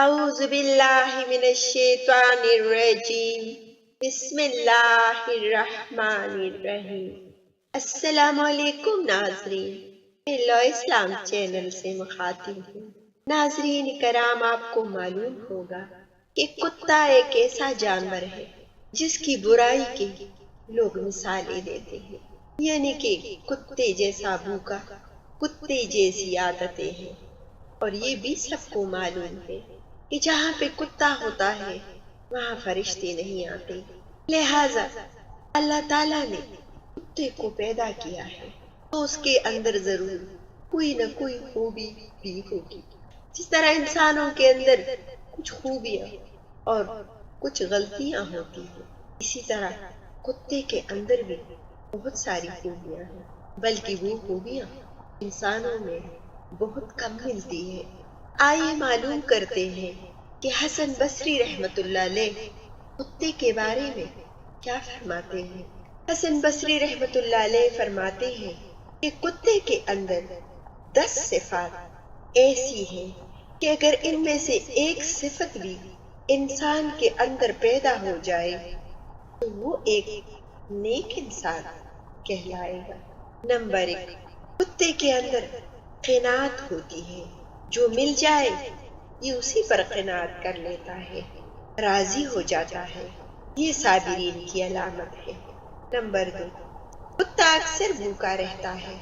أعوذ بالله من الشيطان الرجيم بسم اللہ الرحمن الرحیم۔ السلام علیکم ناظرین، میں لو اسلام چینل سے مخاطب ہوں۔ ناظرین کرام، آپ کو معلوم ہوگا کہ کتا ایک ایسا جانور ہے جس کی برائی کے لوگ مثالیں دیتے ہیں، یعنی کہ کتے جیسا بھوکا، کتے جیسی عادتیں ہیں، اور یہ بھی سب کو معلوم ہے کہ جہاں پہ کتا ہوتا ہے وہاں فرشتے نہیں آتے، لہذا اللہ تعالیٰ نے کتے کو پیدا کیا ہے تو اس کے اندر ضرور کوئی نہ کوئی خوبی بھی ہوگی۔ جس طرح انسانوں کے اندر کچھ خوبیاں اور کچھ غلطیاں ہوتی ہیں، اسی طرح کتے کے اندر بھی بہت ساری خوبیاں ہیں، بلکہ وہ خوبیاں انسانوں میں بہت کم ملتی ہے۔ آئیے معلوم کرتے ہیں کہ حسن بصری رحمت اللہ علیہ کتے کے بارے میں کیا فرماتے ہیں۔ حسن بصری رحمت اللہ علیہ فرماتے ہیں کہ کتے کے اندر 10 صفات ایسی ہیں کہ اگر ان میں سے ایک صفت بھی انسان کے اندر پیدا ہو جائے تو وہ ایک نیک انسان کہلائے گا۔ نمبر 1، کتے کے اندر قناعت ہوتی ہے، جو مل جائے یہ اسی پر قناعت کر لیتا ہے، راضی ہو جاتا ہے، یہ صابرین کی علامت ہے۔ نمبر 2، کتا اکثر بھوکا رہتا ہے،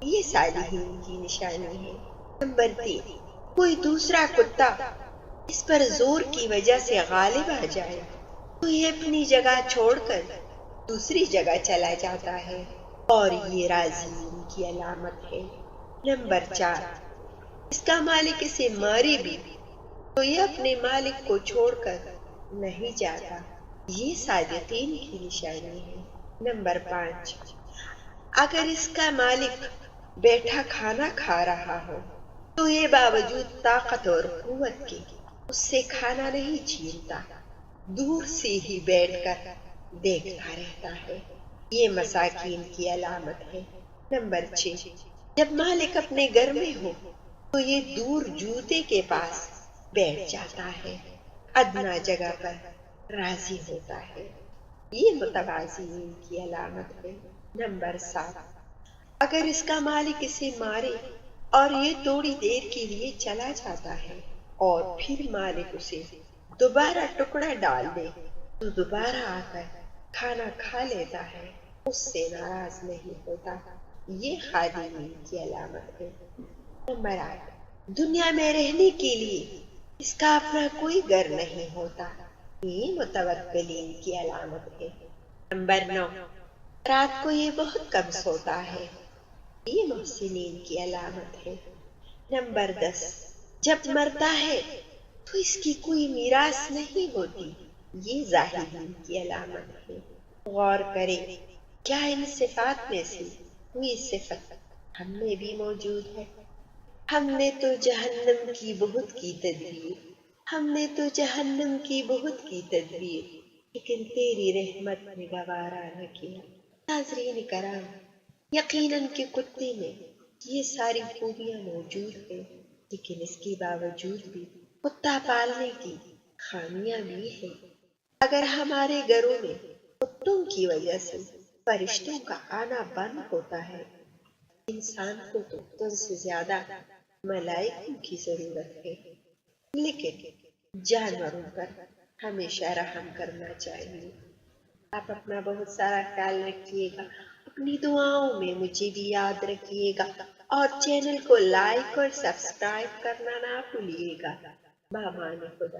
یہ صالحین کی نشانی ہے۔ نمبر 3، کوئی دوسرا کتا اس پر زور کی وجہ سے غالب آ جائے تو یہ اپنی جگہ چھوڑ کر دوسری جگہ چلا جاتا ہے، اور یہ راضیین کی علامت ہے۔ نمبر 4، اس کا مالک اسے مارے بھی تو یہ اپنے مالک کو چھوڑ کر نہیں جاتا، یہ صادقین کی نشانی ہے۔ نمبر 5، اگر اس کا مالک بیٹھا کھانا کھا رہا ہو تو یہ باوجود طاقت اور قوت کے اس سے کھانا نہیں چھینتا، دور سے ہی بیٹھ کر دیکھتا رہتا ہے، یہ مساکین کی علامت ہے۔ نمبر 6، جب مالک اپنے گھر میں ہو تو یہ دور جوتے کے پاس بیٹھ جاتا ہے، ادنا جگہ پر راضی ہوتا ہے، یہ متوازین کی علامت ہے۔ نمبر 7، اگر اس کا مالک اسے مارے اور یہ تھوڑی دیر کے لیے چلا جاتا ہے اور پھر مالک اسے دوبارہ ٹکڑا ڈال دے تو دوبارہ آ کر کھانا کھا لیتا ہے، اس سے ناراض نہیں ہوتا، یہ خادمین کی علامت ہے۔ نمبر 8، دنیا میں رہنے کے لیے اس کا اپنا کوئی گھر نہیں ہوتا، یہ متوکلین کی علامت ہے۔ نمبر 9، رات کو یہ بہت کم سوتا ہے، یہ محسنین کی علامت ہے۔ نمبر 10، جب مرتا ہے تو اس کی کوئی میراث نہیں ہوتی، یہ زاہدین کی علامت ہے۔ غور کریں، کیا ان صفات میں سے کوئی صفت ہم میں بھی موجود ہے؟ ہم نے تو جہنم کی بہت کی تدبیر، ہم نے تو جہنم کی بہت کی تدبیر، لیکن تیری رحمت نے گوارا نہ کیا۔ ناظرین کرام، یقیناً کہ کتے میں یہ ساری خوبیاں موجود ہیں، لیکن اس کے باوجود بھی کتا پالنے کی خامیاں بھی ہیں۔ اگر ہمارے گھروں میں کتوں کی وجہ سے فرشتوں کا آنا بند ہوتا ہے، انسان کو تو کتوں سے زیادہ ملائکوں کی ضرورت ہے، لیکن جانوروں پر ہمیشہ رحم کرنا چاہیے۔ آپ اپنا بہت سارا خیال رکھیے گا، اپنی دعاؤں میں مجھے بھی یاد رکھیے گا، اور چینل کو لائک اور سبسکرائب کرنا نہ بھولیے گا۔ بہمان خدا۔